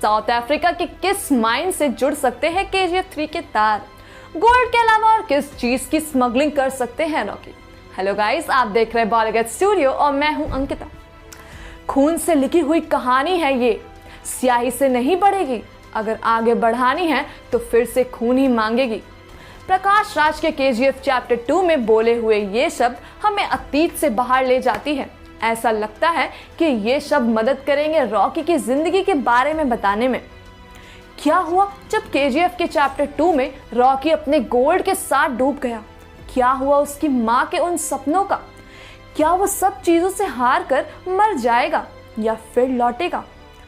South Africa के किस mine से जुड़ सकते हैं KGF 3 के तार? गोल्ड के अलावा और किस चीज की स्मगलिंग कर सकते हैं रॉकी? हेलो गाइस, आप देख रहे हैं बॉलीवुड स्टूडियो और मैं हूं अंकिता। खून से लिखी हुई कहानी है ये, स्याही से नहीं बढ़ेगी। अगर आगे बढ़ानी है तो फिर से खून ही मांगेगी। प्रकाश राज के KGF चैप्टर 2 में बोले हुए ये शब्द हमें अतीत से बाहर ले जाती है। ऐसा लगता है कि ये शब्द मदद करेंगे रॉकी की जिंदगी के बारे में बताने में। क्या हुआ जब KGF के चैप्टर 2 में रॉकी अपने गोल्ड के साथ डूब गया? क्या हुआ उसकी माँ के उन सपनों का? क्या वो सब चीजों से हार कर मर जाएगा या फिर लौटेगा?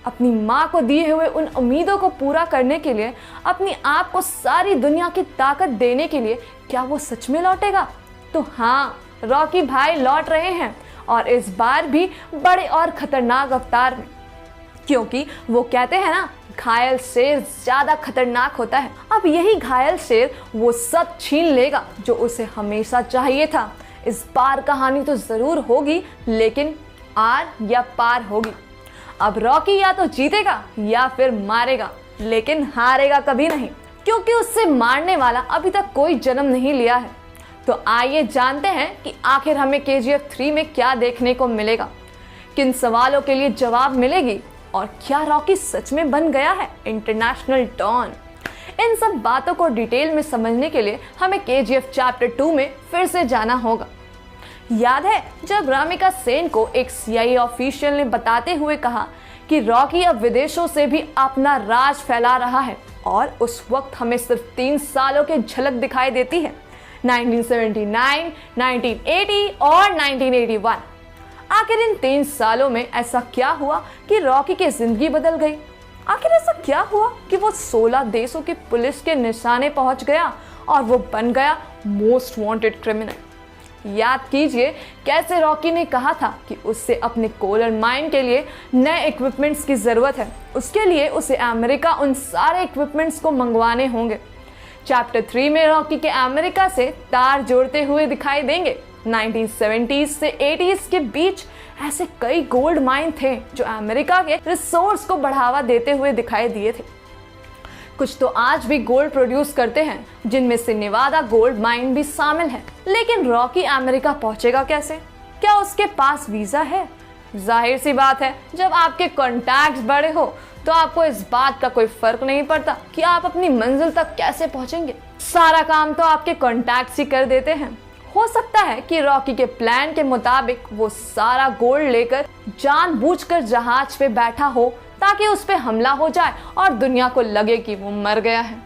अपनी माँ को दिए हुए उन उम्मीदों को पूरा करने के लिए, अपनी आप को सारी दुनिया की ताकत देने के लिए क्या वो सच में लौटेगा? तो हाँ, रॉकी भाई लौट रहे हैं और इस बार भी बड़े और खतरनाक अवतार में, क्योंकि वो कहते हैं ना, घायल शेर ज्यादा खतरनाक होता है। अब यही घायल शेर वो सब छीन लेगा जो उसे हमेशा चाहिए था। इस बार कहानी तो जरूर होगी, लेकिन आर या पार होगी। अब रॉकी या तो जीतेगा या फिर मारेगा, लेकिन हारेगा कभी नहीं, क्योंकि उससे मारने वाला अभी तक कोई जन्म नहीं लिया है। तो आइए जानते हैं कि आखिर हमें KGF 3 में क्या देखने को मिलेगा, किन सवालों के लिए जवाब मिलेगी और क्या रॉकी सच में बन गया है इंटरनेशनल डॉन। इन सब बातों को डिटेल में समझने के लिए हमें KGF चैप्टर 2 में फिर से जाना होगा। याद है जब रामिका सेन को एक CIA ऑफिशियल ने बताते हुए कहा कि रॉकी अब विदेशों से भी अपना राज फैला रहा है, और उस वक्त हमें सिर्फ 3 सालों की झलक दिखाई देती है, 1979, 1980 और 1981। आखिर इन 3 सालों में ऐसा क्या हुआ कि रॉकी की जिंदगी बदल गई? आखिर ऐसा क्या हुआ कि वो 16 देशों की पुलिस के निशाने पहुंच गया और वो बन गया मोस्ट वांटेड क्रिमिनल? याद कीजिए कैसे रॉकी ने कहा था कि उससे अपने कोलर माइन के लिए नए इक्विपमेंट्स की जरूरत है। उसके लिए उसे अमेरिका उन सारे इक्विपमेंट्स को मंगवाने होंगे। चैप्टर 3 में रॉकी के अमेरिका से तार जोड़ते हुए दिखाई देंगे। 1970s से 80s के बीच ऐसे कई गोल्ड माइन थे जो अमेरिका के रिसोर्स को बढ़ावा देते हुए दिखाई दिए थे। कुछ तो आज भी गोल्ड प्रोड्यूस करते हैं, जिनमें से नेवादा गोल्ड माइन भी शामिल है। लेकिन रॉकी अमेरिका पहुंचेगा कैसे? क्या उसके पास वीजा है? जाहिर सी बात है, जब आपके कॉन्टैक्ट्स बड़े हो तो आपको इस बात का कोई फर्क नहीं पड़ता कि आप अपनी मंजिल तक कैसे पहुंचेंगे। सारा काम तो आपके कॉन्टैक्ट्स ही कर देते हैं। हो सकता है कि रॉकी के प्लान के मुताबिक वो सारा गोल्ड लेकर जानबूझकर जहाज पे बैठा हो ताकि उस पे हमला हो जाए और दुनिया को लगे कि वो मर गया है।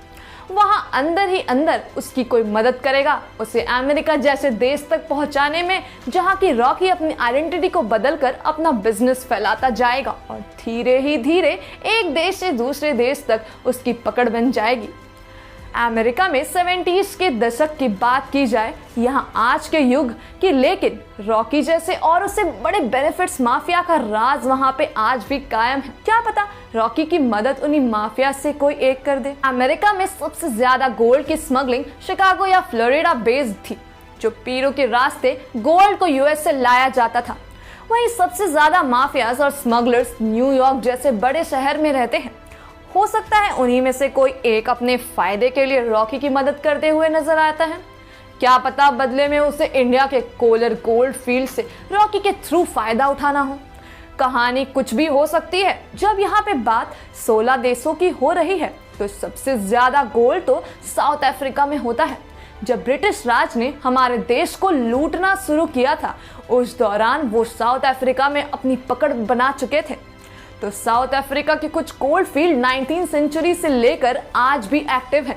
वहां अंदर ही अंदर उसकी कोई मदद करेगा उसे अमेरिका जैसे देश तक पहुंचाने में, जहां की रॉकी अपनी आइडेंटिटी को बदलकर अपना बिजनेस फैलाता जाएगा और धीरे ही धीरे एक देश से दूसरे देश तक उसकी पकड़ बन जाएगी। अमेरिका में 70s के दशक की बात की जाए, यहाँ आज के युग की, लेकिन रॉकी जैसे और उससे बड़े बेनिफिट्स माफिया का राज वहाँ पे आज भी कायम है। क्या पता रॉकी की मदद उन्हीं माफिया से कोई एक कर दे। अमेरिका में सबसे ज्यादा गोल्ड की स्मगलिंग शिकागो या फ्लोरिडा बेस्ड थी, जो पीरो के रास्ते गोल्ड को US से लाया जाता था। वहीं सबसे ज्यादा माफियाज और स्मगलर्स न्यूयॉर्क जैसे बड़े शहर में रहते हैं। हो सकता है उन्हीं में से कोई एक अपने फायदे के लिए रॉकी की मदद करते हुए नजर आता है। क्या पता बदले में उसे इंडिया के कोलर गोल्ड फील्ड से रॉकी के थ्रू फायदा उठाना हो। कहानी कुछ भी हो सकती है। जब यहाँ पे बात 16 देशों की हो रही है तो सबसे ज्यादा गोल्ड तो साउथ अफ्रीका में होता है। जब ब्रिटिश राज ने हमारे देश को लूटना शुरू किया था, उस दौरान वो साउथ अफ्रीका में अपनी पकड़ बना चुके थे। तो साउथ अफ्रीका के कुछ गोल्ड फील्ड 19th सेंचुरी से लेकर आज भी एक्टिव है।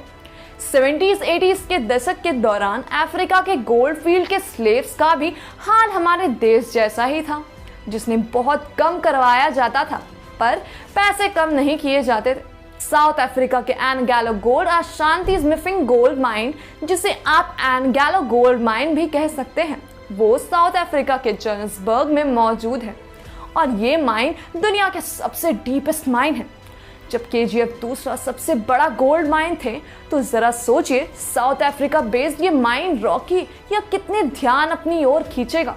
70s 80s के दशक के दौरान अफ्रीका के गोल्ड फील्ड के स्लेव्स का भी हाल हमारे देश जैसा ही था, जिसने बहुत कम करवाया जाता था पर पैसे कम नहीं किए जाते थे। साउथ अफ्रीका के एनगैलो गोल्ड अशांति स्मिथिंग गोल्ड माइन, जिसे आप एनगैलो गोल्ड माइन भी कह सकते हैं, वो साउथ अफ्रीका के जोहान्सबर्ग में मौजूद है और ये माइन दुनिया के सबसे डीपेस्ट माइन है। जब KGF दूसरा सबसे बड़ा गोल्ड माइन थे, तो जरा सोचिए साउथ अफ्रीका बेस्ड ये माइन रॉकी या कितने ध्यान अपनी ओर खींचेगा।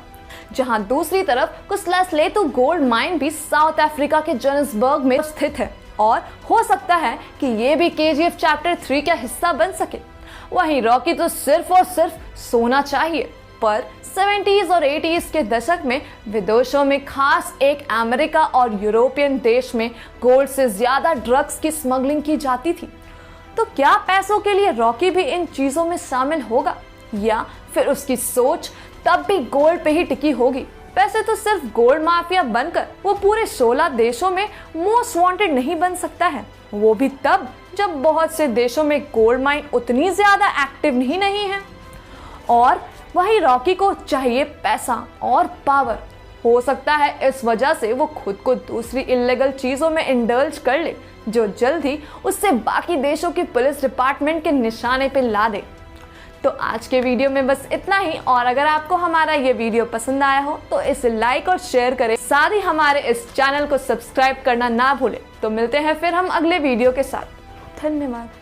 जहां दूसरी तरफ कुसलास्लेटू गोल्ड माइन भी साउथ अफ्रीका के जोहान्सबर्ग में स्थित है और हो सकता है कि ये भी KGF चैप्टर 3 का हिस्सा बन सके। वहीं रॉकी तो सिर्फ और सिर्फ सोना चाहिए, पर 70s और 80s के दशक में विदेशों में, खास एक अमेरिका और यूरोपियन देश में गोल्ड से ज्यादा ड्रग्स की स्मगलिंग की जाती थी। तो क्या पैसों के लिए रॉकी भी इन चीजों में शामिल होगा, या फिर उसकी सोच तब भी गोल्ड पे ही टिकी होगी? वैसे तो सिर्फ गोल्ड माफिया बनकर वो पूरे 16 देशों में मोस्ट वांटेड नहीं बन सकता है, वो भी तब जब बहुत से देशों में गोल्ड माइन उतनी ज्यादा एक्टिव ही नहीं है। और वही रॉकी को चाहिए पैसा और पावर। हो सकता है इस वजह से वो खुद को दूसरी इल्लीगल चीजों में इंडल्ज कर ले, जो जल्द ही उससे बाकी देशों की पुलिस डिपार्टमेंट के निशाने पे ला दे। तो आज के वीडियो में बस इतना ही, और अगर आपको हमारा ये वीडियो पसंद आया हो तो इसे लाइक और शेयर करें, साथ ही हमारे इस चैनल को सब्सक्राइब करना ना भूलें। तो मिलते हैं फिर हम अगले वीडियो के साथ। धन्यवाद।